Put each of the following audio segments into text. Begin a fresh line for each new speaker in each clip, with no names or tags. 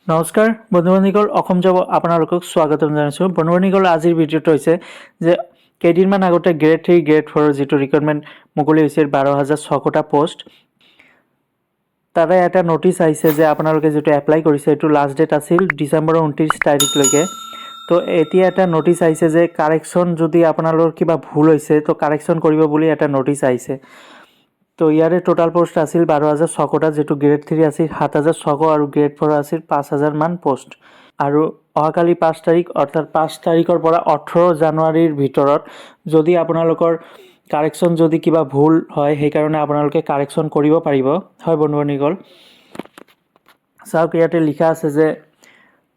নমস্কাৰ বন্ধু-বান্ধৱীসকল অসম জব আপোনালোকক স্বাগতম জনাইছোঁ। বন্ধু-বান্ধৱীসকল আজিৰ ভিডিঅ'টো হৈছে যে কেইদিনমান আগতে গ্ৰেড 3 গ্ৰেড 4 যিটো ৰিক্ৰুইটমেণ্ট মুকলি হৈছিল 12,600টা পোষ্ট, তাৰে এটা নটিচ আহিছে যে আপোনালোকে যিটো এপ্লাই কৰিছে এইটো লাষ্ট ডেট আছিল ডিচেম্বৰৰ 29 তাৰিখলৈকে। তো এতিয়া এটা নটিচ আহিছে যে কাৰেকশ্যন যদি আপোনালোকৰ কিবা ভুল হৈছে তো কাৰেকশ্যন কৰিব বুলি এটা নটিচ আহিছে। তো ইয়াৰে টোটাল পোষ্ট আছিল 12,600টা, যেটো গ্ৰেড 3 আছিল 7,600 আৰু গ্ৰেড 4 আছিল 5,000 মান পোষ্ট। আৰু অহাকালি 5 তাৰিখ অৰ্থাৎ 5 তাৰিখৰ পৰা 18 জানুৱাৰীৰ ভিতৰত যদি আপোনালোকৰ কাৰেকশ্যন যদি কিবা ভুল হয় সেইকাৰণে আপোনালোকে কাৰেকশ্যন কৰিব পাৰিব। হয় বন্ধু-বান্ধৱীসকল, চাওক ইয়াতে লিখা আছে যে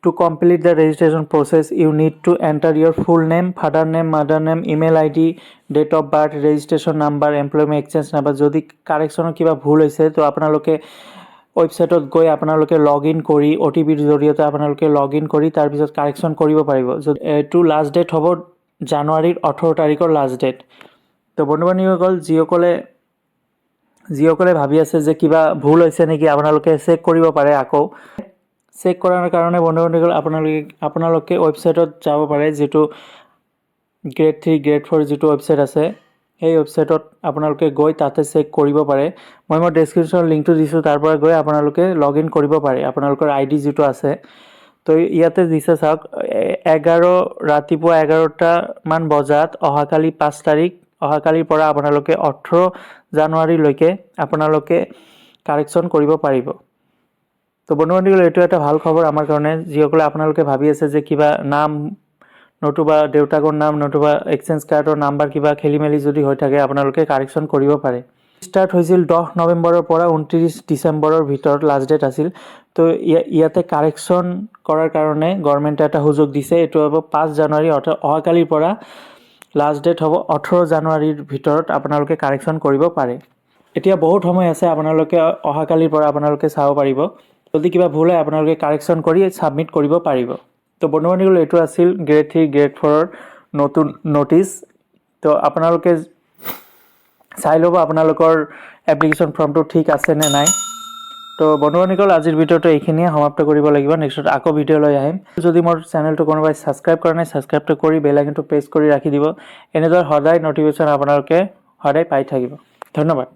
To complete the registration process, you need to enter your full name, father name, mother name, email ID, date of birth, registration number, employment exchange number. যদি কাৰেকশ্যনৰ কিবা ভুল হৈছে তো আপোনালোকে ৱেবছাইটত গৈ আপোনালোকে লগ ইন কৰি OTPৰ জৰিয়তে আপোনালোকে লগ ইন কৰি তাৰপিছত কাৰেকশ্যন কৰিব পাৰিব। এইটো লাষ্ট ডেট হ'ব জানুৱাৰীৰ 18 তাৰিখৰ লাষ্ট ডেট। তো বন্ধু-বান্ধৱীসকল যিসকলে ভাবি আছে যে কিবা ভুল হৈছে নেকি আপোনালোকে চেক কৰিব পাৰে। আকৌ চেক কৰাৰ কাৰণে বন্ধু-বান্ধৱীসকল আপোনালোকে ৱেবছাইটত যাব পাৰে, যিটো গ্ৰেড 3 গ্ৰেড 4 যিটো ৱেবছাইট আছে সেই ৱেবছাইটত আপোনালোকে গৈ তাতে চেক কৰিব পাৰে। মই মোৰ ডেছক্ৰিপশ্যনৰ লিংকটো দিছোঁ, তাৰ পৰা গৈ আপোনালোকে লগ ইন কৰিব পাৰে আপোনালোকৰ ID যিটো আছে। তো ইয়াতে দিছে চাওক, ৰাতিপুৱা 11টা মান বজাত অহাকালি 5 তাৰিখ অহাকালিৰ পৰা আপোনালোকে 18 জানুৱাৰীলৈকে আপোনালোকে কাৰেকশ্যন কৰিব পাৰিব। তো বন্ধু-বান্ধৱীসকল এইটো এটা ভাল খবৰ আমাৰ কাৰণে, যিসকলে আপোনালোকে ভাবি আছে যে কিবা নাম নতুবা দেউতাকৰ নাম নতুবা এক্সচেঞ্জ কাৰ্ডৰ নাম্বাৰ কিবা খেলি মেলি যদি হৈ থাকে আপোনালোকে কাৰেকশ্যন কৰিব পাৰে। ষ্টাৰ্ট হৈছিল 10 নৱেম্বৰৰ পৰা 29 ডিচেম্বৰৰ ভিতৰত লাষ্ট ডেট আছিল। তো ইয়াতে কাৰেকশ্যন কৰাৰ কাৰণে গভৰ্ণমেণ্টে এটা সুযোগ দিছে। এইটো হ'ব 5 জানুৱাৰী অৰ্থাৎ অহাকালিৰ পৰা লাষ্ট ডেট হ'ব 18 জানুৱাৰীৰ ভিতৰত আপোনালোকে কাৰেকশ্যন কৰিব পাৰে। এতিয়া বহুত সময় আছে, আপোনালোকে অহাকালিৰ পৰা আপোনালোকে চাব পাৰিব। যদি কিবা ভুল হয় আপোনালোকে কাৰেকশ্যন কৰি ছাবমিট কৰিব পাৰিব। তো বন্ধু-বান্ধৱীসকল এইটো আছিল গ্ৰেড 3 গ্ৰেড 4ৰ নতুন নটিচ। তো আপোনালোকে চাই ল'ব আপোনালোকৰ এপ্লিকেশ্যন ফৰ্মটো ঠিক আছে নে নাই। তো বন্ধু-বান্ধৱীসকল আজিৰ ভিডিঅ'টো এইখিনিয়ে সমাপ্ত কৰিব লাগিব। নেক্সটত আকৌ ভিডিঅ' লৈ আহিম। যদি মোৰ চেনেলটো কোনোবাই ছাবস্ক্ৰাইব কৰা নাই ছাবস্ক্ৰাইবটো কৰি বেল আইকনটো প্ৰেছ কৰি ৰাখি দিব। এনেদৰে সদায় নটিফিকেশ্যন আপোনালোকে সদায় পাই থাকিব। ধন্যবাদ।